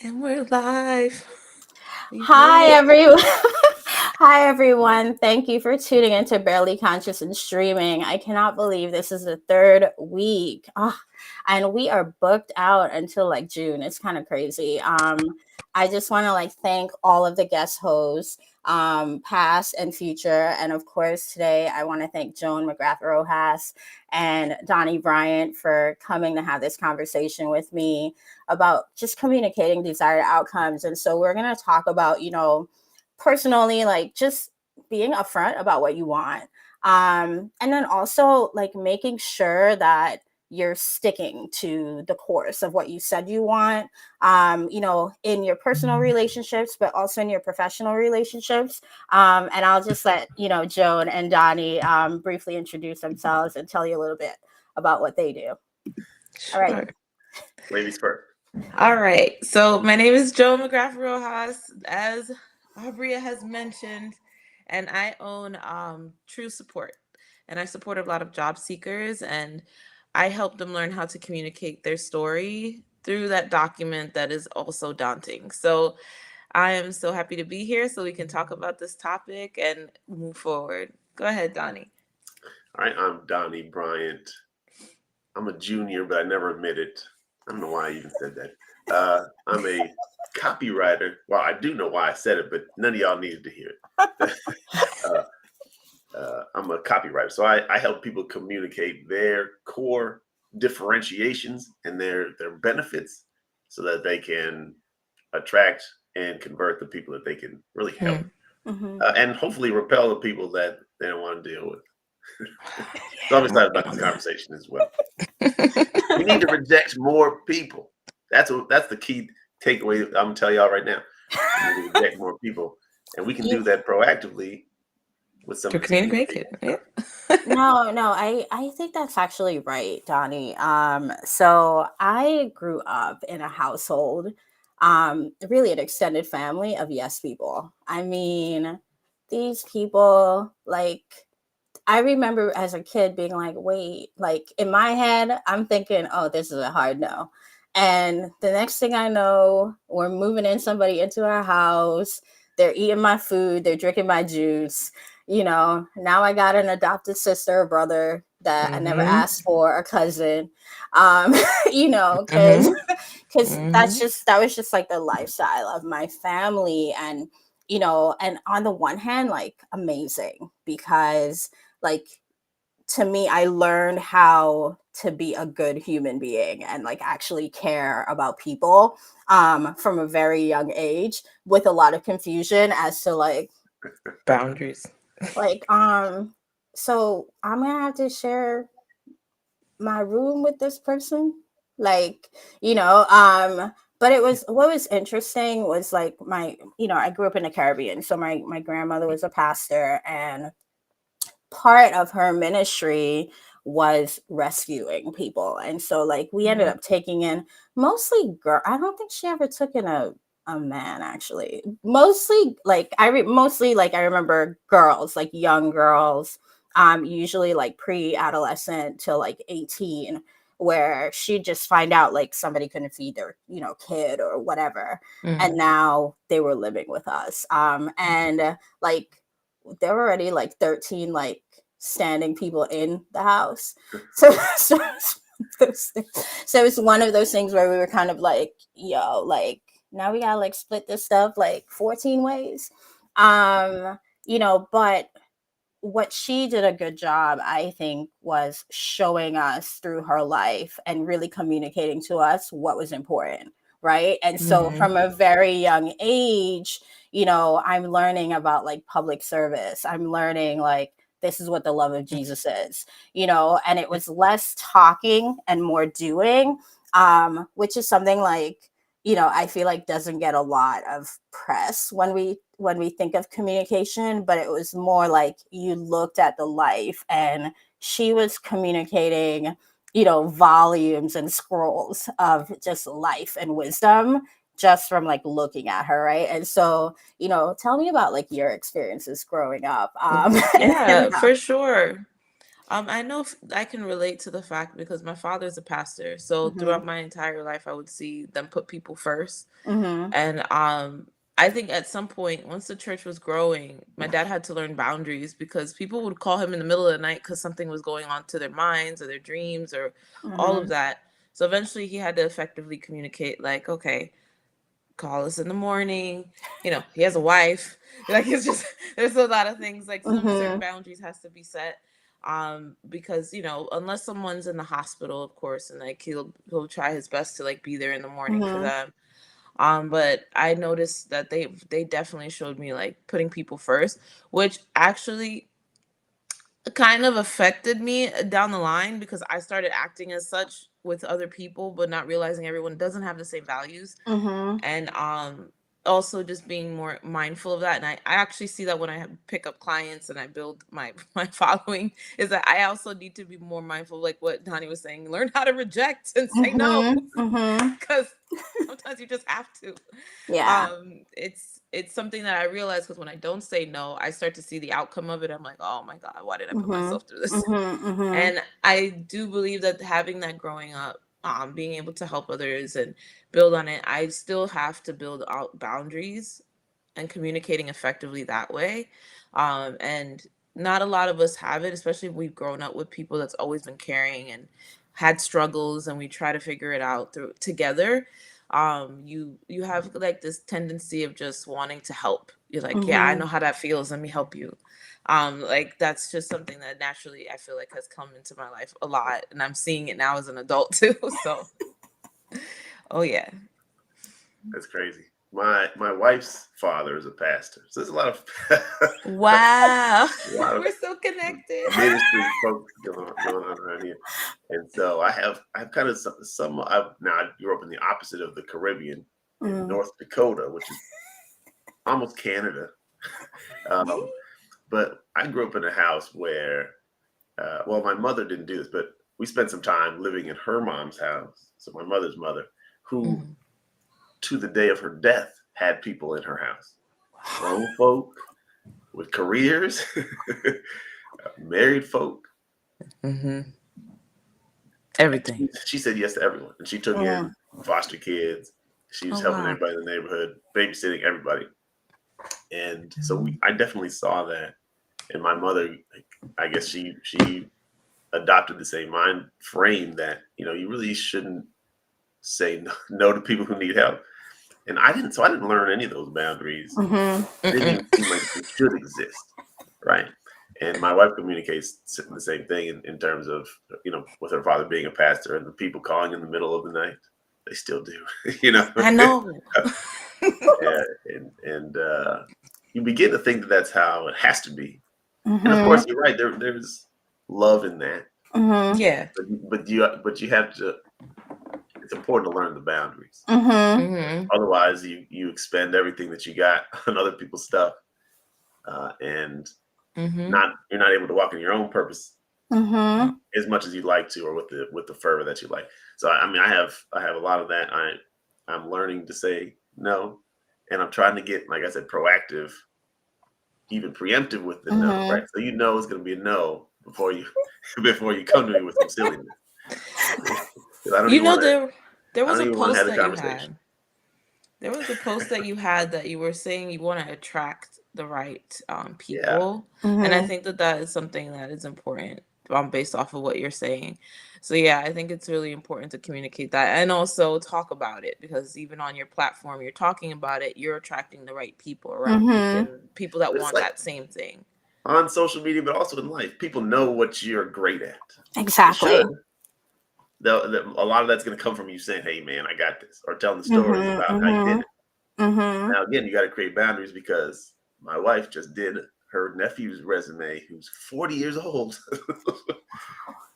And we're live. We did Hi, it. everyone. Hi, everyone. Thank you for tuning into Barely Conscious and Streaming. I cannot believe this is the third week. And we are booked out until like June. It's kind of crazy. I just want to thank all of the guest hosts, past and future. And of course, today I want to thank Joan McGrath Rojas and Donnie Bryant for coming to have this conversation with me about just communicating desired outcomes. And so we're going to talk about, personally, like just being upfront about what you want. And then also like making sure that you're sticking to the course of what you said you want, in your personal relationships, but also in your professional relationships. And I'll just let, Joan and Donnie briefly introduce themselves and tell you a little bit about what they do. All right. Sure. Ladies first. All right. So my name is Joe McGrath Rojas, as Abria has mentioned, and I own True Support, and I support a lot of job seekers, and I help them learn how to communicate their story through that document that is also daunting. So I am so happy to be here so we can talk about this topic and move forward. Go ahead, Donnie. All right, I'm Donnie Bryant. I'm a junior, but I never admit it. I don't know why I even said that. I'm a copywriter. Well, I do know why I said it, but none of y'all needed to hear it. I'm a copywriter, so I help people communicate their core differentiations and their benefits, so that they can attract and convert the people that they can really help, Mm-hmm. and hopefully repel the people that they don't want to deal with. So I'm excited about this conversation as well. We need to reject more people. That's the key takeaway I'm gonna tell y'all right now. We need to reject more people, and we can do that proactively with some To of this communication. communicate. Yeah. No, I think that's actually right, Donnie. So I grew up in a household, really an extended family of yes people. I mean, these people, like, I remember as a kid being like, wait, like in my head, I'm thinking, oh, this is a hard no. And the next thing I know, we're moving in somebody into our house. They're eating my food. They're drinking my juice. Now I got an adopted sister or brother that I never Mm-hmm. asked for, a cousin, um, because Mm-hmm. Mm-hmm. that was just like the lifestyle of my family. And on the one hand, like amazing because like to me I learned how to be a good human being and like actually care about people from a very young age, with a lot of confusion as to Boundaries. like so I'm gonna have to share my room with this person, like but it was, what was interesting was like I grew up in the Caribbean, so my grandmother was a pastor, and part of her ministry was rescuing people. And so like we ended up taking in mostly girl. I don't think she ever took in a man, actually. Mostly like I remember girls, like young girls, usually like pre-adolescent till like 18, where she'd just find out like somebody couldn't feed their kid or whatever, and Mm. now they were living with us. And like there were already like 13 like standing people in the house. So so it's one of those things where we were kind of like, yo, like now we gotta like split this stuff like 14 ways. But what she did a good job, I think, was showing us through her life and really communicating to us what was important. Right. And so Mm-hmm. from a very young age, I'm learning about like public service. I'm learning like this is what the love of Jesus is, and it was less talking and more doing, which is something like, I feel like doesn't get a lot of press when we think of communication, but it was more like you looked at the life, and she was communicating, volumes and scrolls of just life and wisdom just from like looking at her, right? And so, tell me about like your experiences growing up. And Yeah, how. for sure. I know I can relate to the fact because my father's a pastor. So Mhm. throughout my entire life, I would see them put people first. Mhm. And I think at some point, once the church was growing, my dad had to learn boundaries because people would call him in the middle of the night because something was going on to their minds or their dreams or all of Mhm. that. So eventually he had to effectively communicate, like, okay, call us in the morning. You know, he has a wife. Like it's just there's a lot of things like some certain Mhm. boundaries has to be set. Because you know, unless someone's in the hospital, of course, and like he'll try his best to like be there in the morning for Mhm. them. But I noticed that they definitely showed me like putting people first, which actually kind of affected me down the line because I started acting as such with other people, but not realizing everyone doesn't have the same values. Mhm. And also just being more mindful of that. And I actually see that when I pick up clients and I build my my following, is that I also need to be more mindful, like what Donnie was saying, learn how to reject and say no. Mhm. Mhm. Because sometimes you just have to. Yeah. It's something that I realize because when I don't say no, I start to see the outcome of it. I'm like, oh my God, why did I put Mhm. myself through this? Mhm. Mhm. And I do believe that having that growing up, being able to help others and build on it, I still have to build out boundaries and communicating effectively that way. And not a lot of us have it, especially if we've grown up with people that's always been caring and had struggles, and we try to figure it out through together. You have like this tendency of just wanting to help. You're like, yeah, I know Mhm. how that feels. Let me help you. Like that's just something that naturally I feel like has come into my life a lot, and I'm seeing it now as an adult too. So, oh yeah. That's crazy. My wife's father is a pastor, so there's a lot of Wow. a lot of We're so connected. ministry folks going on around here. And so I've kind of some now I grew up in the opposite of the Caribbean in Mhm. North Dakota, which is almost Canada. Um, but I grew up in a house where, well, my mother didn't do this, but we spent some time living in her mom's house. So my mother's mother, who Mhm. to the day of her death had people in her house, grown folk with careers, married folk. Mhm. And Everything. she said yes to everyone, and she took in Mhm. foster kids. She Oh was helping wow. everybody in the neighborhood, babysitting everybody. And so I definitely saw that. And my mother, I guess she adopted the same mind frame that you really shouldn't say no to people who need help. And I didn't learn any of those boundaries. Mhm. It didn't Mm-mm. even seem like they should exist, right? And my wife communicates the same thing in terms of with her father being a pastor and the people calling in the middle of the night. They still do, you know. I know. Yeah, and you begin to think that that's how it has to be. And of Mhm. course, you're right. There's love in that, Mhm. Yeah. but you have to. It's important to learn the boundaries. Mhm. Mhm. Otherwise, you expend everything that you got on other people's stuff, and Mhm. you're not able to walk in your own purpose Mhm. as much as you'd like to, or with the fervor that you like. So I mean, I have a lot of that. I'm learning to say no, and I'm trying to get, like I said, proactive, even preemptive with the no, right? Mhm. So you know it's going to be a no before you before you come to me with some silliness. 'Cause You know, there I was don't a even want to post have the that you conversation. had. There was a post that you had that you were saying you want to attract the right Yeah, people, and I Mhm. think that that is something that is important based off of what you're saying. So yeah, I think it's really important to communicate that and also talk about it because even on your platform, you're talking about it. You're attracting the right people around you Mhm. and people that but it's want like that same thing. on social media, but also in life, people know what you're great at. They Exactly. should. A lot of that's going to come from you saying, "Hey, man, I got this," or telling the stories Mhm. about how you did Mhm. it. Mhm. Now, again, you got to create boundaries because my wife just did her nephew's resume, who's 40 years old.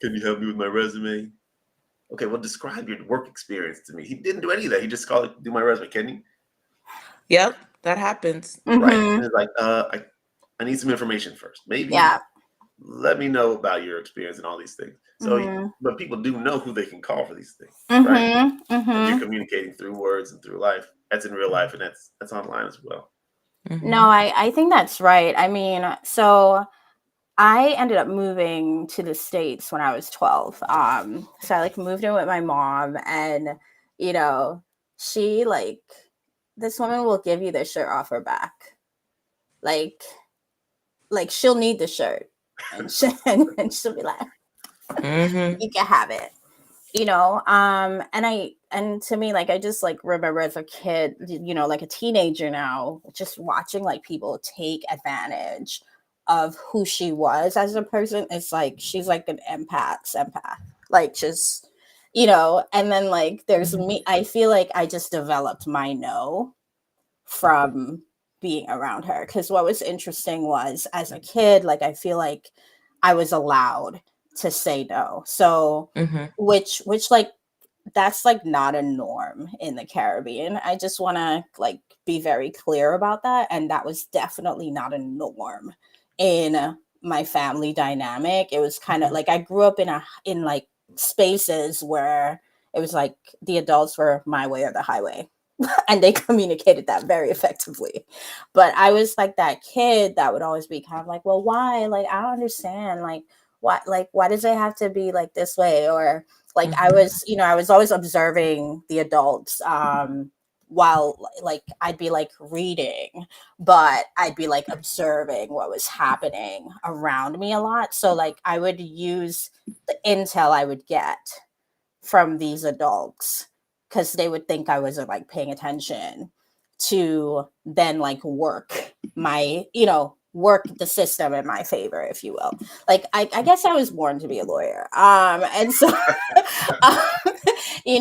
Can you help me with my resume? Okay, well, describe your work experience to me. He didn't do any of that. He just called it, do my resume. Can you? Yep, that happens. Right. And Mhm. it's like, I need some information first. Maybe Yeah. let me know about your experience and all these things. So, Mhm. but people do know who they can call for these things, right? Mhm. And you're Mhm. communicating through words and through life. That's in real life, and that's online as well. No, Mm-hmm. I think that's right. I mean, so I ended up moving to the States when I was 12. So I like moved in with my mom, and you know, she like this woman will give you the shirt off her back. Like she'll need the shirt, and and she'll be like, Mm-hmm. you can have it. And to me, like, I just like remember as a kid, like a teenager now, just watching like people take advantage of who she was as a person. It's like she's like an empath, like just and then like there's me. I feel like I just developed my no from being around her, because what was interesting was, as a kid, like, I feel like I was allowed to say no. So Mm-hmm. which like that's like not a norm in the Caribbean. I just want to like be very clear about that, and that was definitely not a norm in my family dynamic. It was kind of like I grew up in like spaces where it was like the adults were my way or the highway, and they communicated that very effectively. But I was like that kid that would always be kind of like, well, why? Like, I don't understand. Why does it have to be like this way? Or like, I was, I was always observing the adults, while like I'd be like reading, but I'd be like observing what was happening around me a lot. So like I would use the intel I would get from these adults, because they would think I wasn't like paying attention, to then like work my, work the system in my favor, if you will. Like I guess I was born to be a lawyer. And so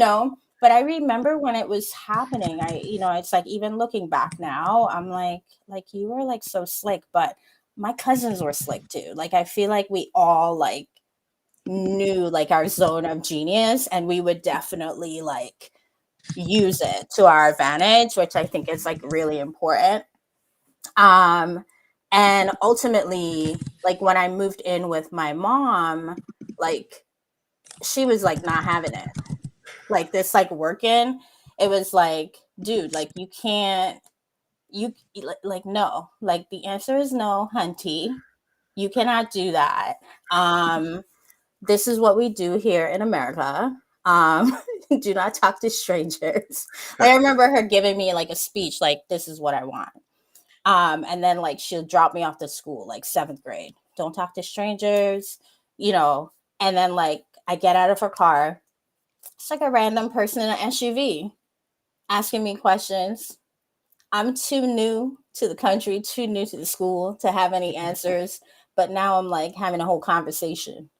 um, but I remember when it was happening, it's like, even looking back now, I'm like you were like so slick, but my cousins were slick too. Like I feel like we all like knew like our zone of genius, and we would definitely like use it to our advantage, which I think is like really important. um and ultimately, like when I moved in with my mom, like she was like not having it, like this like working. It was like, dude, like you can't, like no, like the answer is no, hunty, you cannot do that. This is what we do here in America. Um, do not talk to strangers. Like, I remember her giving me like a speech, like, this is what I want. And then like she'll drop me off to school, like seventh grade. Don't talk to strangers, you know. And then like I get out of her car. It's like a random person in an SUV asking me questions. I'm too new to the country, too new to the school to have any answers. But now I'm like having a whole conversation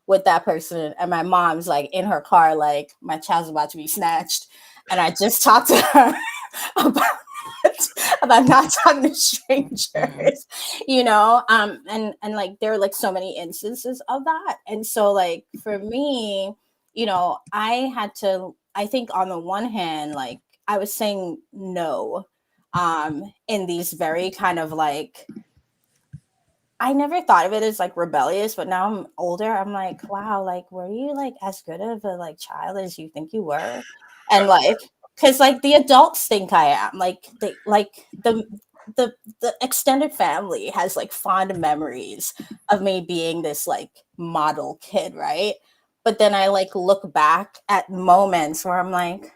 with that person, and my mom's like in her car, like my child's about to be snatched, and I just talked to her about about not talking to strangers, and like there are like so many instances of that. And so like for me, I think on the one hand, like I was saying no in these very kind of like, I never thought of it as like rebellious, but now I'm older. I'm like, wow, like, were you like as good of a like child as you think you were? And like, because like the adults think I am. Like the extended family has like fond memories of me being this like model kid, right? But then I like look back at moments where I'm like,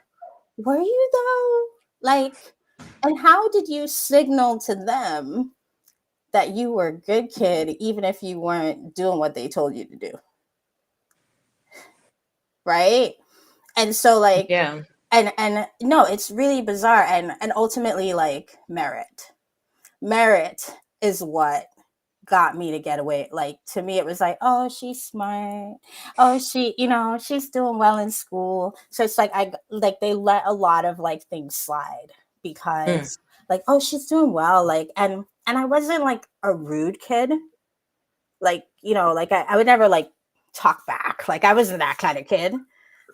were you though? Like, and how did you signal to them that you were a good kid, even if you weren't doing what they told you to do? Right. And so like, Yeah. and no, it's really bizarre. And ultimately, like, merit is what got me to get away. Like, to me, it was like, oh, she's smart, oh, she's doing well in school. So it's like, they let a lot of like things slide, because like, oh, she's doing well, like, and I wasn't like a rude kid. Like, like I would never like talk back. Like, I wasn't that kind of kid.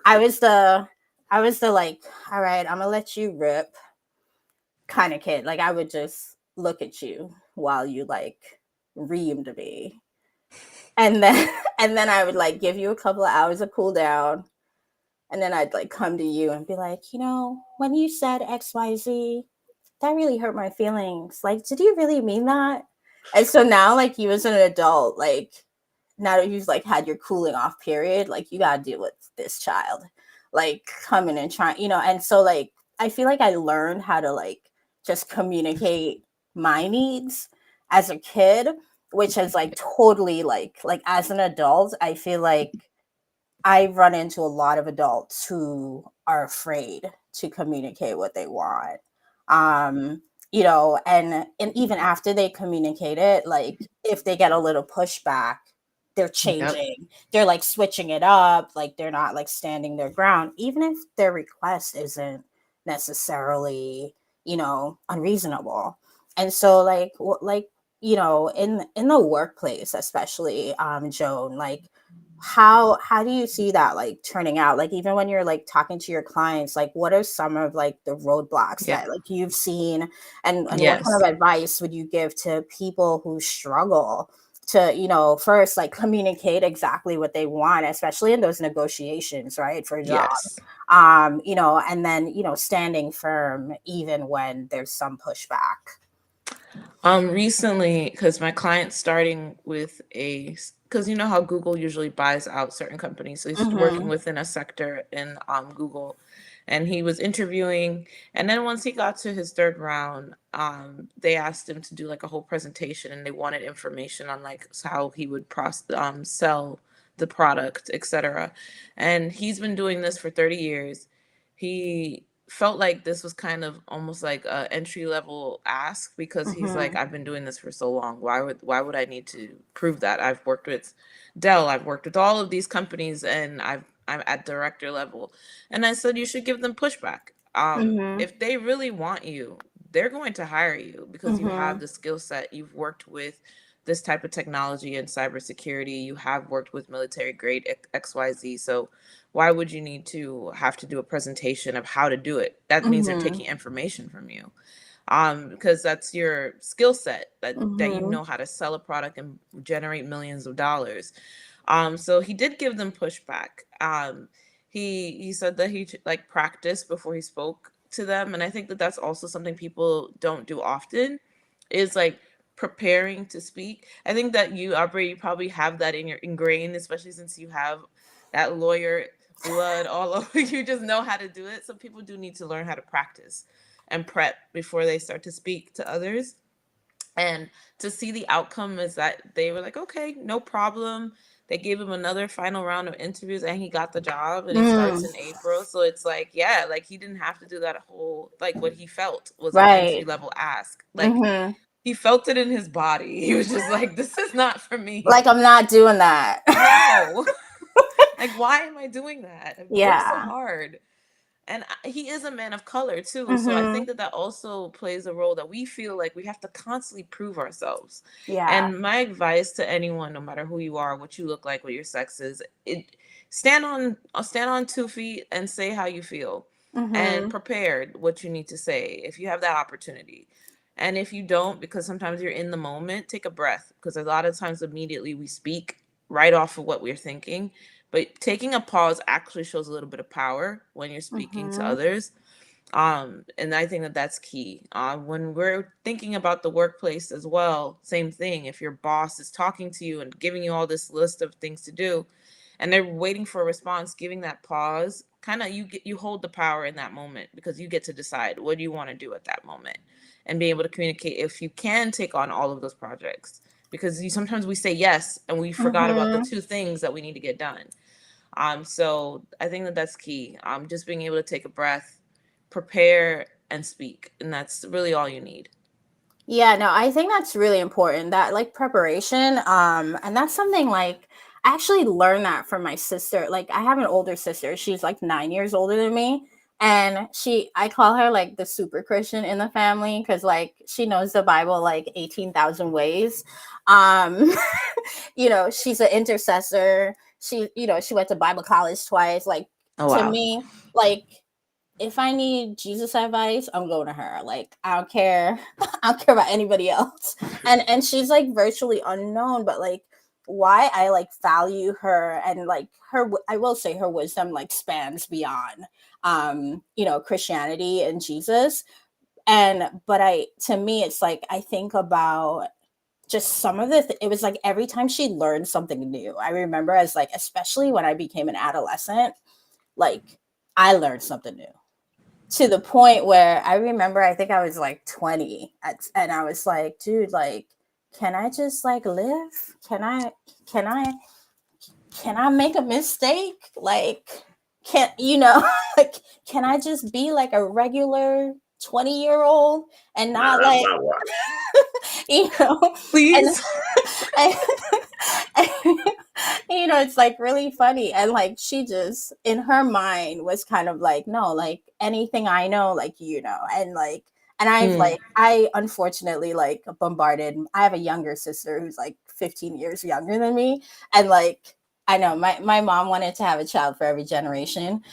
I was the like, all right, I'm gonna let you rip kind of kid. Like, I would just look at you while you like reamed me. And then and then I would like give you a couple of hours of cool down. And then I'd like come to you and be like, when you said XYZ, that really hurt my feelings. Like, did you really mean that? And so now, like, you as an adult, like, now that you've like had your cooling off period, like you gotta deal with this child, like coming and trying, and so like I feel like I learned how to like just communicate my needs as a kid, which is like totally like as an adult, I feel like I run into a lot of adults who are afraid to communicate what they want. Um, and even after they communicate it, like if they get a little pushback, they're Yep. changing. They're like switching it up, like they're not like standing their ground, even if their request isn't necessarily, unreasonable. And so like in the workplace, especially Joan, like how do you see that like turning out, like even when you're like talking to your clients, like what are some of like the roadblocks Yeah. that like you've seen, and what kind Yes. of advice would you give to people who struggle to first like communicate exactly what they want, especially in those negotiations, right, for jobs, Yes. and then standing firm even when there's some pushback. Recently, because my client's starting with because you know how Google usually buys out certain companies, so he's working Mm-hmm. within a sector in Google, and he was interviewing, and then once he got to his third round, they asked him to do like a whole presentation, and they wanted information on like how he would sell the product, etc. And he's been doing this for 30 years. He felt like this was kind of almost like a entry level ask, because he's like, Mm-hmm. I've been doing this for so long. Why would I need to prove that? I've worked with Dell, I've worked with all of these companies, and I'm at director level. And I said you should give them pushback. Mm-hmm. If they really want you, they're going to hire you because you have Mm-hmm. the skill set. You've worked with this type of technology and cybersecurity. You have worked with military grade XYZ. So why would you need to have to do a presentation of how to do it? That means they're Mm-hmm. taking information from you. Because that's your skill set, that you Mm-hmm. know how to sell a product and generate millions of dollars. So he did give them pushback. He said that he like practiced before he spoke to them, and I think that that's also something people don't do often, is like preparing to speak. I think that you, Aubrey, you probably have that in your ingrained, especially since you have that lawyer blood all over. You just know how to do it. So people do need to learn how to practice and prep before they start to speak to others. And to see the outcome is that they were like, okay, no problem. They gave him another final round of interviews, and he got the job, and it starts Mm. in April. So it's like, yeah, like he didn't have to do that whole, like what he felt was an entry Right. level ask. Like Mm-hmm. he felt it in his body. He was just like, this is not for me. Like I'm not doing that. No. Like, why am I doing that? I've worked so Yeah. hard. And he is a man of color too. So I Mm-hmm. think that that also plays a role, that we feel like we have to constantly prove ourselves. Yeah. And my advice to anyone, no matter who you are, what you look like, what your sex is, stand on 2 feet and say how you feel, and Mm-hmm. prepared what you need to say if you have that opportunity. And if you don't, because sometimes you're in the moment, take a breath, because a lot of times immediately we speak right off of what we're thinking. But taking a pause actually shows a little bit of power when you're speaking to Mm-hmm. others. And I think that that's key. When we're thinking about the workplace as well, same thing. If your boss is talking to you and giving you all this list of things to do, and they're waiting for a response, giving that pause, kind of you hold the power in that moment, because you get to decide what do you want to do at that moment, and be able to communicate if you can take on all of those projects. Because sometimes we say yes and we forgot about the Mm-hmm. two things that we need to get done. So I think that that's key. Just being able to take a breath, prepare, and speak, and that's really all you need. Yeah, no, I think that's really important. That like preparation. And that's something like I actually learned that from my sister. Like I have an older sister. She's like 9 years older than me. And I call her like the super Christian in the family because like she knows the Bible like 18,000 ways. Um, she's an intercessor. She went to Bible college twice. Like Oh to wow. me, like if I need Jesus advice, I'm going to her. Like I don't care. I don't care about anybody else. And she's like virtually unknown, but like why I like value her, and like I will say her wisdom like spans beyond Christianity and Jesus. And but to me it's like I think about just some of it was like every time she learned something new. I remember as like, especially when I became an adolescent, like I learned something new to the point where I remember, I think I was like 20 and I was like, dude, like, can I just like live? Can I make a mistake? Like, can like, can I just be like a regular 20-year-old and not like, please. And, it's like really funny. And like, she just, in her mind was kind of like, no, like anything I know, like, and like, and I've like, I unfortunately like bombarded, I have a younger sister who's like 15 years younger than me. And like, I know my mom wanted to have a child for every generation.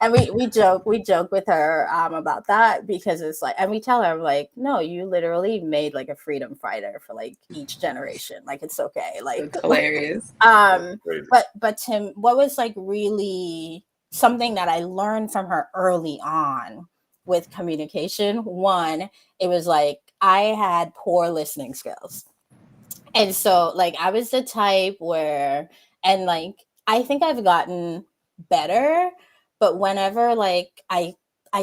And we joke with her about that, because it's like, and we tell her like, no, you literally made like a freedom fighter for like each generation. Like, it's okay. Like, it's hilarious. But Tim, what was like really something that I learned from her early on with communication? One, it was like I had poor listening skills. And so like I was the type where, and like I think I've gotten better, but whenever like I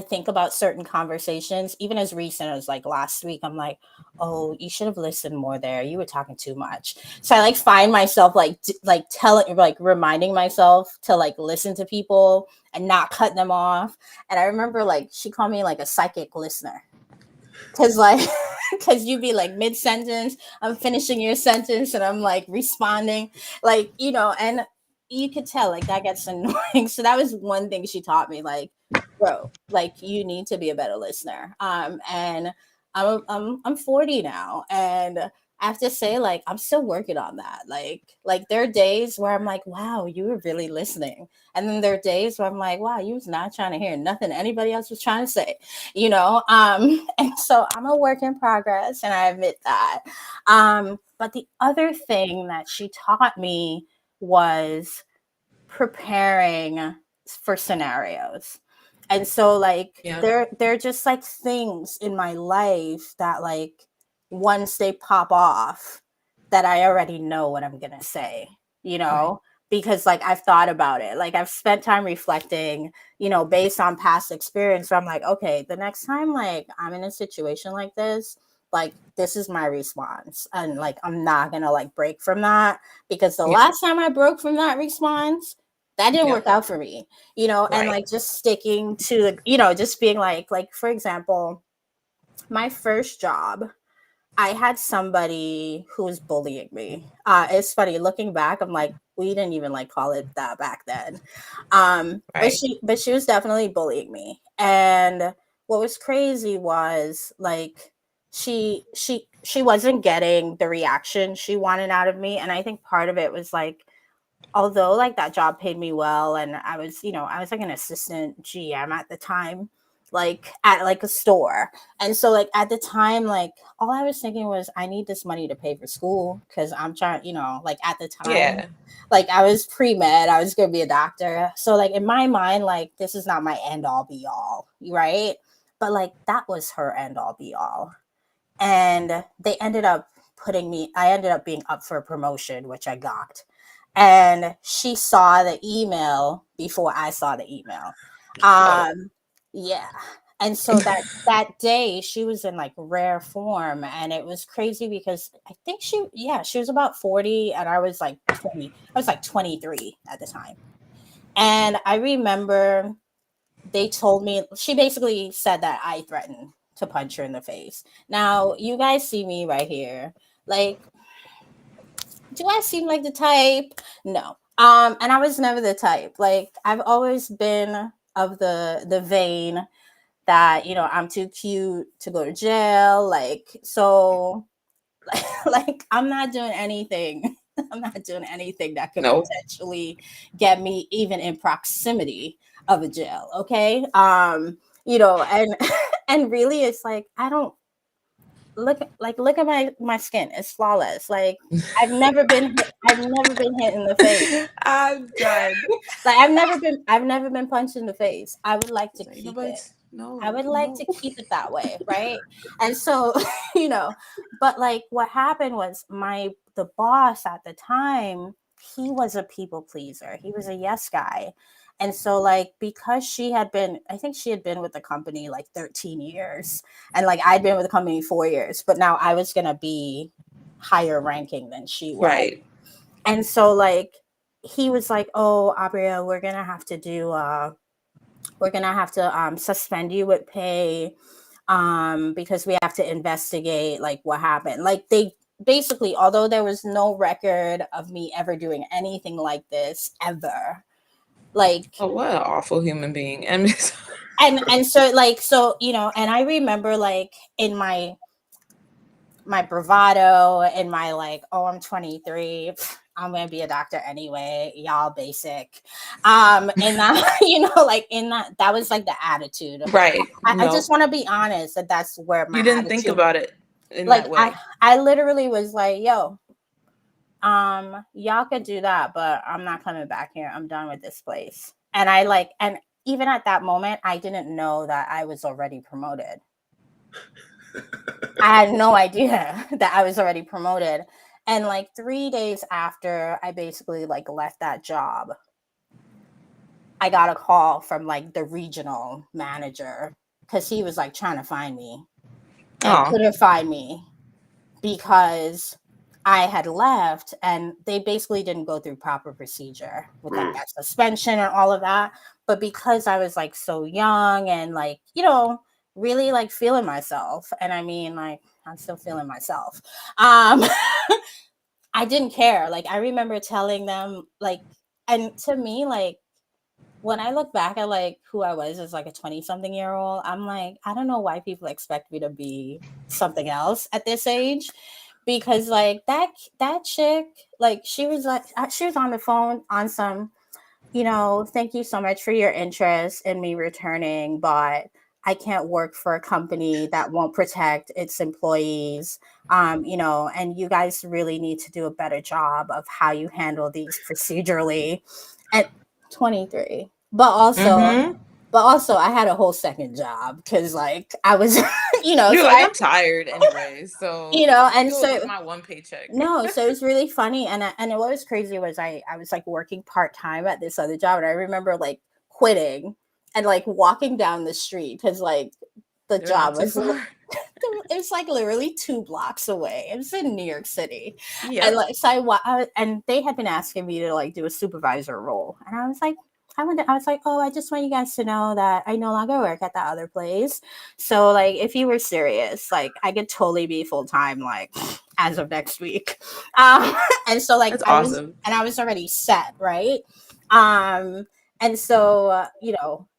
think about certain conversations, even as recent as like last week, I'm like, oh, you should have listened more there. You were talking too much. So I like find myself like reminding myself to like listen to people and not cut them off. And I remember like she called me like a psychic listener. Because you'd be like mid-sentence, I'm finishing your sentence and I'm like responding, like, and you could tell like that gets annoying. So that was one thing she taught me, like, bro, like you need to be a better listener. And I'm 40 now, and I have to say, like, I'm still working on that. Like there are days where I'm like, wow, you were really listening. And then there are days where I'm like, wow, you was not trying to hear nothing anybody else was trying to say, and so I'm a work in progress, and I admit that. But the other thing that she taught me was preparing for scenarios. And so like they're just like things in my life that like once they pop off that I already know what I'm gonna say, right. Because like I've thought about it, like I've spent time reflecting, based on past experience. So I'm like, okay, the next time like I'm in a situation like this is my response, and like I'm not gonna like break from that, because the last time I broke from that response, that didn't work out for me, right. And like just sticking to the, just being like for example, my first job, I had somebody who was bullying me. It's funny looking back. I'm like, we didn't even like call it that back then. Right. But she was definitely bullying me. And what was crazy was like, she wasn't getting the reaction she wanted out of me. And I think part of it was like, although like that job paid me well, and I was like an assistant GM at the time, like at like a store. And so like at the time, like all I was thinking was, I need this money to pay for school, because I'm trying, like at the time, like I was pre-med, I was gonna be a doctor. So like in my mind, like this is not my end all be all, right? But like that was her end all be all. And I ended up being up for a promotion, which I got. And she saw the email before I saw the email. Yeah. And so that day she was in like rare form, and it was crazy because I think she was about 40 and I was like 20. I was like 23 at the time. And I remember they told me, she basically said that I threatened to punch her in the face. Now, you guys see me right here. Like, do I seem like the type? No. And I was never the type. Like, I've always been of the vein that, I'm too cute to go to jail. Like, so like I'm not doing anything. I'm not doing anything that could potentially get me even in proximity of a jail. Okay. And and really it's like, I don't look at my skin. It's flawless. Like I've never been hit in the face. I'm done. Like I've never been punched in the face. I would like to keep it. No, I would like no. to keep it that way, right? And so, but like what happened was the boss at the time, he was a people pleaser. He was a yes guy. And so like because I think she had been with the company like 13 years and like I'd been with the company 4 years, but now I was going to be higher ranking than she was. Right. And so like he was like, "Oh, Abria, we're going to have to suspend you with pay because we have to investigate like what happened." Like they basically, although there was no record of me ever doing anything like this ever, like Oh, what an awful human being. And and so like so and I remember like in my bravado and my like, "Oh, I'm 23, I'm gonna be a doctor anyway, y'all basic," and that like in that was like the attitude. right. I No, just want to be honest that that's where my you didn't think attitude. about it in Like that way. I literally was like, "Yo, y'all could do that, but I'm not coming back here. I'm done with this place." And and even at that moment, I didn't know that I was already promoted. I had no idea that I was already promoted. And like 3 days after I basically like left that job, I got a call from like the regional manager because he was like trying to find me and couldn't find me because I had left and they basically didn't go through proper procedure with like that suspension and all of that. But because I was like so young and like, really like feeling myself. And I mean, like, I'm still feeling myself. I didn't care. Like, I remember telling them, like, and to me, like, when I look back at like who I was as like a 20-something-year-old, I'm like, I don't know why people expect me to be something else at this age. Because like that chick, like she was on the phone on some, "Thank you so much for your interest in me returning, but I can't work for a company that won't protect its employees. And you guys really need to do a better job of how you handle these procedurally." At 23. But also I had a whole second job because like I was, You're so like, I'm tired anyway. So and go so get my one paycheck. no, so it was really funny. And what was crazy was I was like working part-time at this other job. And I remember like quitting and like walking down the street because like the You're not job too was far. it was like literally 2 blocks away. It was in New York City. Yeah. And like so and they had been asking me to like do a supervisor role. And I was like, I was like, "Oh, I just want you guys to know that I no longer work at that other place. So like if you were serious, like I could totally be full-time like as of next week." And so like That's awesome. I was already set, right? And so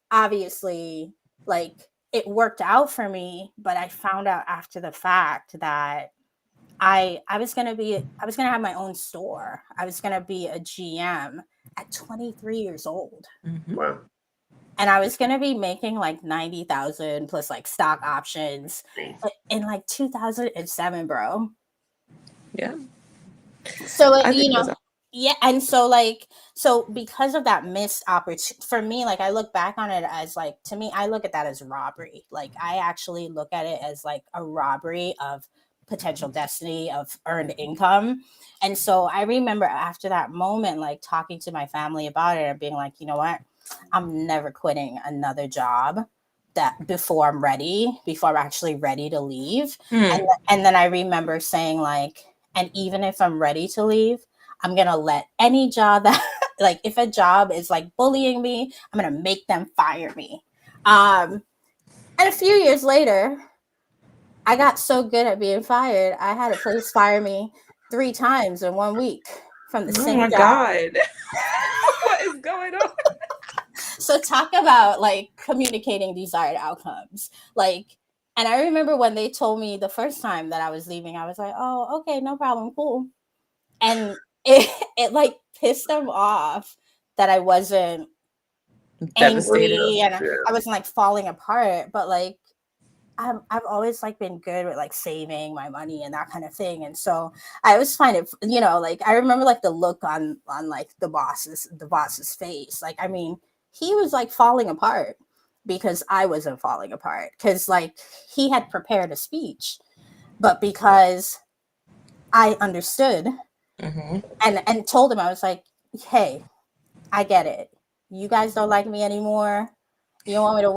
obviously like it worked out for me, but I found out after the fact that I was gonna have my own store. I was gonna be a GM at 23 years old. Mhm. Wow. And I was gonna be making like 90,000 plus like stock options in like 2007, bro. Yeah. So I think that's yeah, and so because of that missed opportunity for me, like I look back on it as like, to me, I look at that as robbery. Like I actually look at it as like a robbery of potential destiny of earned income. And so I remember after that moment, like talking to my family about it and being like, "You know what? I'm never quitting another job that before I'm actually ready to leave." And then I remember saying like, "And even if I'm ready to leave, I'm going to let any job that like if a job is like bullying me, I'm going to make them fire me." And a few years later, I got so good at being fired, I had a place fire me 3 times in 1 week from the Oh same my job. God. What is going on? So talk about like communicating desired outcomes. Like, and I remember when they told me the first time that I was leaving, I was like, "Oh, okay, no problem, cool." And it like pissed them off that I wasn't Devastated. angry and Yeah. I wasn't like falling apart, but like I've always like been good with like saving my money and that kind of thing. And so I always find it, like I remember like the look on like the boss's face. Like, I mean, he was like falling apart, because I wasn't falling apart. Because like he had prepared a speech, but because I understood and told him, I was like, hey, I get it. You guys don't like me anymore. You don't want me to